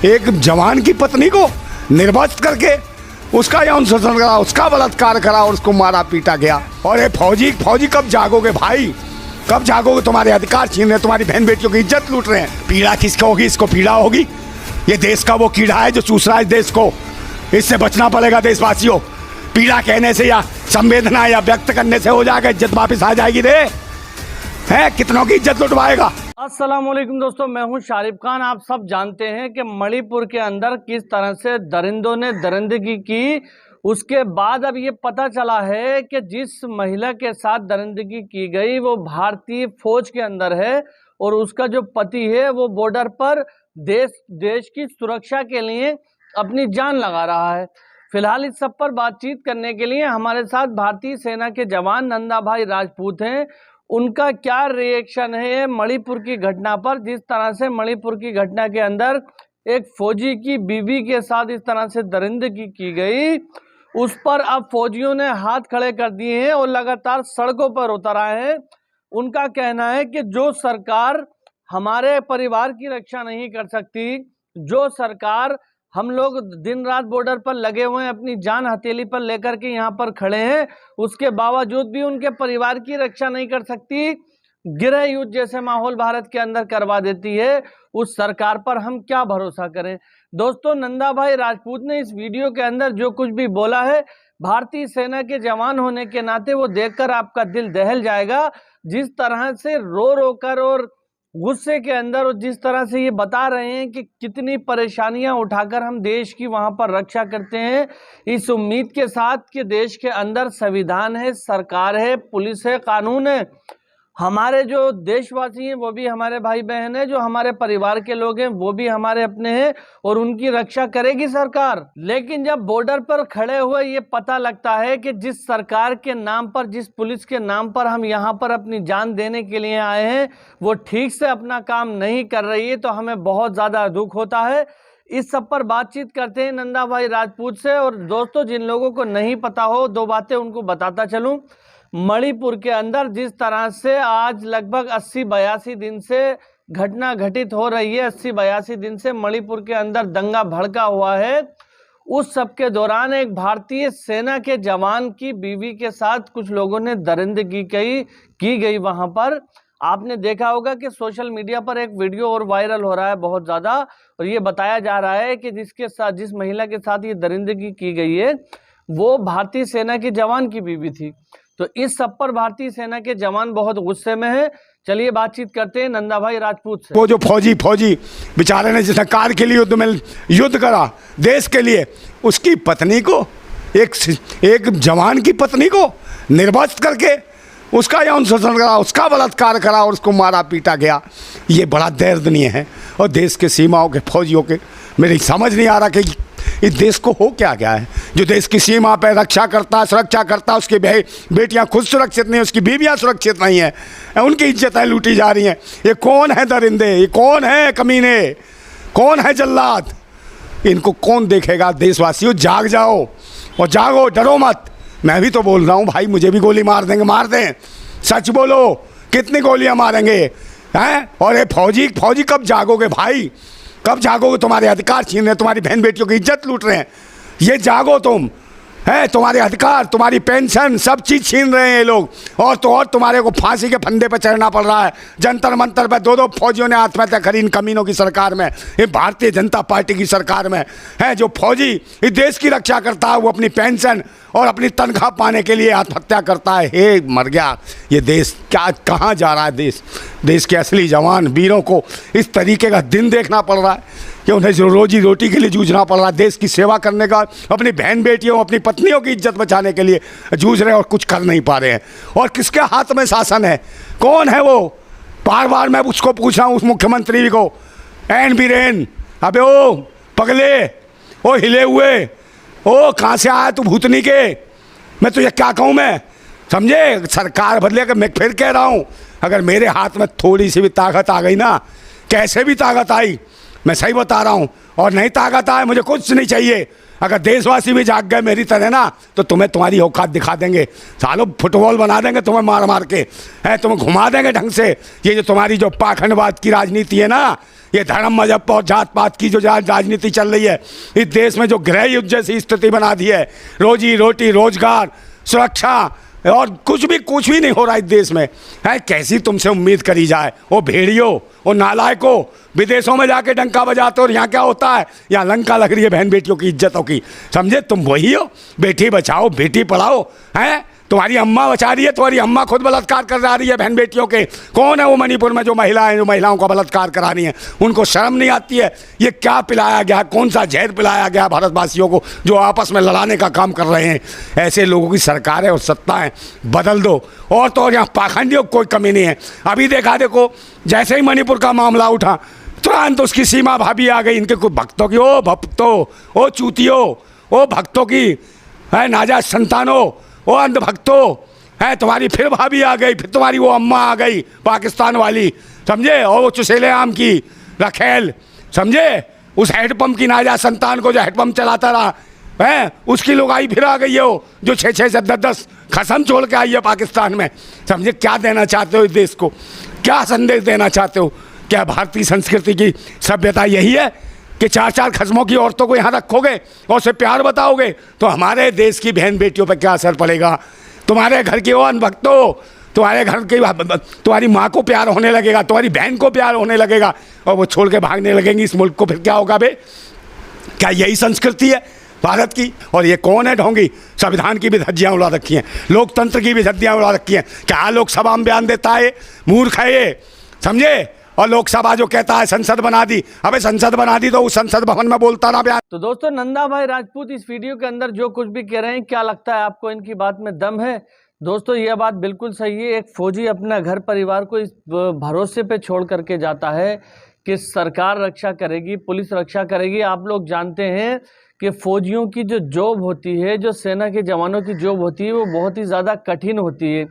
एक जवान की पत्नी को निर्वस्त्र करके उसका यौन शोषण करा, उसका बलात्कार करा और उसको मारा पीटा गया। और ये फौजी कब जागोगे भाई, कब जागोगे? तुम्हारे अधिकार छीन रहे हैं, तुम्हारी बहन बेटियों की इज्जत लूट रहे हैं। पीड़ा किसको होगी? इसको पीड़ा होगी। ये देश का वो कीड़ा है जो चूस रहा है देश को। इससे बचना पड़ेगा देशवासियों। पीड़ा कहने से या संवेदना या व्यक्त करने से हो जाएगा, इज्जत वापस आ जाएगी रे। है कितनों की इज्जत लुटवाएगा। अस्सलाम वालेकुम दोस्तों, मैं हूं शारिफ खान। आप सब जानते हैं कि मणिपुर के अंदर किस तरह से दरिंदों ने दरिंदगी की। उसके बाद अब ये पता चला है कि जिस महिला के साथ दरिंदगी की गई वो भारतीय फौज के अंदर है और उसका जो पति है वो बॉर्डर पर देश की सुरक्षा के लिए अपनी जान लगा रहा है। फिलहाल इस सब पर बातचीत करने के लिए हमारे साथ भारतीय सेना के जवान नंदा भाई राजपूत हैं। उनका क्या रिएक्शन है मणिपुर की घटना पर, जिस तरह से मणिपुर की घटना के अंदर एक फौजी की बीवी के साथ इस तरह से दरिंदगी की गई, उस पर अब फौजियों ने हाथ खड़े कर दिए हैं और लगातार सड़कों पर उतर आए हैं। उनका कहना है कि जो सरकार हमारे परिवार की रक्षा नहीं कर सकती, जो सरकार हम लोग दिन रात बॉर्डर पर लगे हुए हैं, अपनी जान हथेली पर लेकर के यहाँ पर खड़े हैं, उसके बावजूद भी उनके परिवार की रक्षा नहीं कर सकती, गृह युद्ध जैसे माहौल भारत के अंदर करवा देती है, उस सरकार पर हम क्या भरोसा करें। दोस्तों, नंदा भाई राजपूत ने इस वीडियो के अंदर जो कुछ भी बोला है, भारतीय सेना के जवान होने के नाते वो देखकर आपका दिल दहल जाएगा। जिस तरह से रो रो कर और गुस्से के अंदर और जिस तरह से ये बता रहे हैं कि कितनी परेशानियां उठाकर हम देश की वहां पर रक्षा करते हैं, इस उम्मीद के साथ कि देश के अंदर संविधान है, सरकार है, पुलिस है, कानून है, हमारे जो देशवासी हैं वो भी हमारे भाई बहन हैं, जो हमारे परिवार के लोग हैं वो भी हमारे अपने हैं और उनकी रक्षा करेगी सरकार। लेकिन जब बॉर्डर पर खड़े हुए ये पता लगता है कि जिस सरकार के नाम पर, जिस पुलिस के नाम पर हम यहाँ पर अपनी जान देने के लिए आए हैं, वो ठीक से अपना काम नहीं कर रही है, तो हमें बहुत ज़्यादा दुख होता है। इस सब पर बातचीत करते हैं नंदा भाई राजपूत से। और दोस्तों, जिन लोगों को नहीं पता हो, दो बातें उनको बताता चलूं। मणिपुर के अंदर जिस तरह से आज लगभग 80-82 दिन से घटना घटित हो रही है, 80-82 दिन से मणिपुर के अंदर दंगा भड़का हुआ है, उस सब के दौरान एक भारतीय सेना के जवान की बीवी के साथ कुछ लोगों ने दरिंदगी की गई। वहां पर आपने देखा होगा कि सोशल मीडिया पर एक वीडियो और वायरल हो रहा है बहुत ज़्यादा, और ये बताया जा रहा है कि जिस महिला के साथ ये दरिंदगी की गई है वो भारतीय सेना के जवान की बीवी थी। तो इस सब पर भारतीय सेना के जवान बहुत गुस्से में हैं। चलिए बातचीत करते हैं नंदा भाई राजपूत से। वो जो फौजी बेचारे ने जिसने कारगिल युद्ध में युद्ध करा देश के लिए, उसकी पत्नी को, एक जवान की पत्नी को निर्वस्त्र करके उसका यौन शोषण करा, उसका बलात्कार करा और उसको मारा पीटा गया। ये बड़ा दर्दनीय है। और देश के सीमाओं के फौजियों के मेरी समझ नहीं आ रहा कि इस देश को हो क्या गया है। जो देश की सीमा पे रक्षा करता, सुरक्षा करता, उसकी बेटियां खुद सुरक्षित नहीं, उसकी बीवियां सुरक्षित नहीं है, उनकी इज्जतें लूटी जा रही हैं। ये कौन है दरिंदे, ये कौन है कमीने, कौन है जल्लाद? इनको कौन देखेगा? देशवासियों जाग जाओ और जागो, डरो मत। मैं भी तो बोल रहा हूँ भाई, मुझे भी गोली मार देंगे, मार दें, सच बोलो, कितनी गोलियाँ मारेंगे हैं? और ये फौजी कब जागोगे भाई, कब जागोगे? तुम्हारे अधिकार छीन रहे हैं, तुम्हारी बहन बेटियों की इज्जत लूट रहे हैं। ये जागो तुम, है तुम्हारे अधिकार, तुम्हारी पेंशन, सब चीज़ छीन रहे हैं ये लोग। और तुम्हारे को फांसी के फंदे पे चढ़ना पड़ रहा है। जंतर मंतर पे दो फौजियों ने आत्महत्या करी इन कमीनों की सरकार में, ये भारतीय जनता पार्टी की सरकार में। है जो फौजी इस देश की रक्षा करता है वो अपनी पेंशन और अपनी तनख्वाह पाने के लिए आत्महत्या करता है। हे मर गया ये देश, क्या कहाँ जा रहा है देश के असली जवान वीरों को इस तरीके का दिन देखना पड़ रहा है कि उन्हें जो रोजी रोटी के लिए जूझना पड़ रहा है, देश की सेवा करने का, अपनी बहन बेटियों, अपनी पत्नियों की इज्जत बचाने के लिए जूझ रहे हैं और कुछ कर नहीं पा रहे हैं। और किसके हाथ में शासन है? कौन है वो? बार बार मैं उसको पूछ रहा हूँ, उस मुख्यमंत्री को, एन बीरेन, अबे ओ पगले, ओ हिले हुए, ओ कहाँ से आया तू भूतनी के? मैं तुझे क्या कहूँ मैं, समझे? सरकार बदले कर, मैं फिर कह रहा हूँ, अगर मेरे हाथ में थोड़ी सी भी ताकत आ गई ना, कैसे भी ताकत आई, मैं सही बता रहा हूँ। और नहीं ताकत आए, मुझे कुछ नहीं चाहिए। अगर देशवासी भी जाग गए मेरी तरह ना, तो तुम्हें तुम्हारी औकात दिखा देंगे। सालों फुटबॉल बना देंगे तुम्हें मार मार के, है तुम्हें घुमा देंगे ढंग से। ये जो तुम्हारी जो पाखंडवाद की राजनीति है ना, ये धर्म मजहब और जात पात की जो राजनीति चल रही है, इस देश में जो गृह युद्ध जैसी स्थिति बना दी है, रोजी रोटी, रोजगार, सुरक्षा और कुछ भी नहीं हो रहा इस देश में, है कैसी तुमसे उम्मीद करी जाए। वो भेड़ियों, वो नालायकों, विदेशों में जाके डंका बजाते हो, और यहाँ क्या होता है, यहाँ लंका लग रही है बहन बेटियों की इज्जतों की। समझे, तुम वही हो, बेटी बचाओ बेटी पढ़ाओ। हैं तुम्हारी अम्मा बचा रही है, तुम्हारी अम्मा खुद बलात्कार कर रही है बहन बेटियों के। कौन है वो मणिपुर में जो महिलाएं, जो महिलाओं का बलात्कार करा रही हैं? उनको शर्म नहीं आती है? ये क्या पिलाया गया, कौन सा जहर पिलाया गया भारतवासियों को, जो आपस में लड़ाने का काम कर रहे हैं? ऐसे लोगों की सरकार है और सत्ता है, बदल दो। और तो और यहाँ पाखंडियों को कोई कमी नहीं है। अभी देखो, जैसे ही मणिपुर का मामला उठा, तुरंत उसकी सीमा भाभी आ गई इनके कुछ भक्तों की। ओ भक्तों, ओ चूतियों, ओ भक्तों की है नाजायज संतानों, ओ अंध भक्तों, है तुम्हारी फिर भाभी आ गई, फिर तुम्हारी वो अम्मा आ गई पाकिस्तान वाली, समझे। और वो चुसेले आम की रखेल, समझे, उस हैंडपम्प की नाजायज संतान को जो हैंडपम्प चलाता रहा है, उसकी लुगाई फिर आ गई है वो, जो 6-6 से 10-10 खसम छोड़ के आई है पाकिस्तान में। समझे, क्या देना चाहते हो इस देश को, क्या संदेश देना चाहते हो? क्या भारतीय संस्कृति की सभ्यता यही है कि 4-4 खस्मों की औरतों को यहाँ रखोगे और उसे प्यार बताओगे? तो हमारे देश की बहन बेटियों पर क्या असर पड़ेगा? तुम्हारे घर की वो अनभक्तों, तुम्हारे घर की तुम्हारी माँ को प्यार होने लगेगा, तुम्हारी बहन को प्यार होने लगेगा, और वो छोड़ के भागने लगेंगी इस मुल्क को। फिर क्या होगा बे? क्या यही संस्कृति है भारत की? और ये कौन है ढोंगी? संविधान की भी धज्जियाँ उड़ा रखी हैं, लोकतंत्र की भी धज्जियाँ उड़ा रखी हैं। क्या लोकसभा में बयान देता है? मूर्ख है ये, समझे। और लोकसभा जो कहता है संसद बना दी, अबे संसद बना दी तो उस संसद भवन में बोलता ना बयान। तो दोस्तों, नंदा भाई राजपूत इस वीडियो के अंदर जो कुछ भी कह रहे हैं, क्या लगता है आपको इनकी बात में दम है? दोस्तों, यह बात बिल्कुल सही है। एक फौजी अपना घर परिवार को इस भरोसे पे छोड़ करके जाता है कि सरकार रक्षा करेगी, पुलिस रक्षा करेगी। आप लोग जानते हैं कि फौजियों की जो जॉब होती है, जो सेना के जवानों की जॉब होती है, वो बहुत ही ज़्यादा कठिन होती है।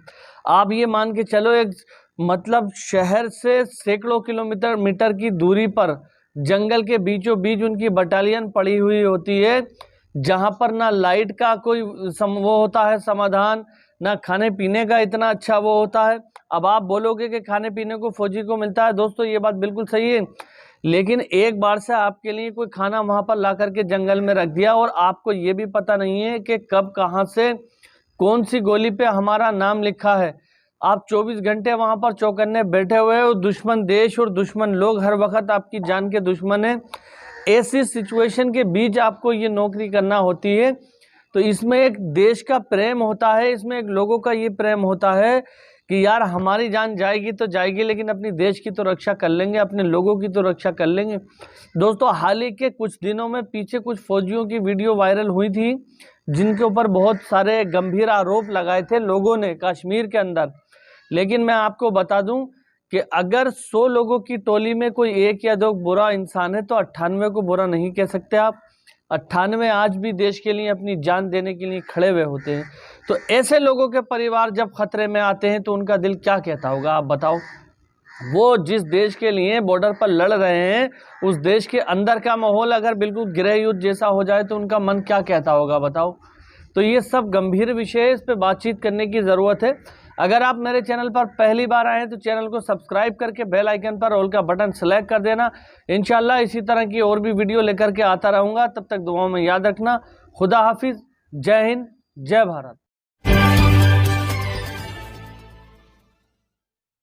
आप ये मान के चलो, एक मतलब शहर से सैकड़ों किलोमीटर की दूरी पर जंगल के बीचों बीच उनकी बटालियन पड़ी हुई होती है, जहां पर ना लाइट का कोई वो होता है समाधान, ना खाने पीने का इतना अच्छा वो होता है। अब आप बोलोगे कि खाने पीने को फौजी को मिलता है, दोस्तों ये बात बिल्कुल सही है, लेकिन एक बार से आपके लिए कोई खाना वहां पर ला करके जंगल में रख दिया और आपको ये भी पता नहीं है कि कब कहां से कौन सी गोली पे हमारा नाम लिखा है। आप 24 घंटे वहां पर चौकन्ने बैठे हुए हो, दुश्मन देश और दुश्मन लोग हर वक्त आपकी जान के दुश्मन है। ऐसी सिचुएशन के बीच आपको ये नौकरी करना होती है, तो इसमें एक देश का प्रेम होता है, इसमें एक लोगों का ये प्रेम होता है कि यार हमारी जान जाएगी तो जाएगी, लेकिन अपनी देश की तो रक्षा कर लेंगे, अपने लोगों की तो रक्षा कर लेंगे। दोस्तों, हाल ही के कुछ दिनों में पीछे कुछ फौजियों की वीडियो वायरल हुई थी, जिनके ऊपर बहुत सारे गंभीर आरोप लगाए थे लोगों ने कश्मीर के अंदर। लेकिन मैं आपको बता दूं कि अगर 100 लोगों की टोली में कोई एक या दो बुरा इंसान है, तो 98 को बुरा नहीं कह सकते आप। 98 आज भी देश के लिए अपनी जान देने के लिए खड़े हुए होते हैं। तो ऐसे लोगों के परिवार जब खतरे में आते हैं तो उनका दिल क्या कहता होगा, आप बताओ। वो जिस देश के लिए बॉर्डर पर लड़ रहे हैं, उस देश के अंदर का माहौल अगर बिल्कुल गृह युद्ध जैसा हो जाए तो उनका मन क्या कहता होगा, बताओ। तो ये सब गंभीर विषय है, इस पर बातचीत करने की ज़रूरत है। अगर आप मेरे चैनल पर पहली बार आए हैं तो चैनल को सब्सक्राइब करके बेल आइकन पर ऑल का बटन सेलेक्ट कर देना। इंशाल्लाह इसी तरह की और भी वीडियो लेकर के आता रहूँगा। तब तक दुआओं में याद रखना। खुदा हाफिज़, जय हिंद, जय भारत।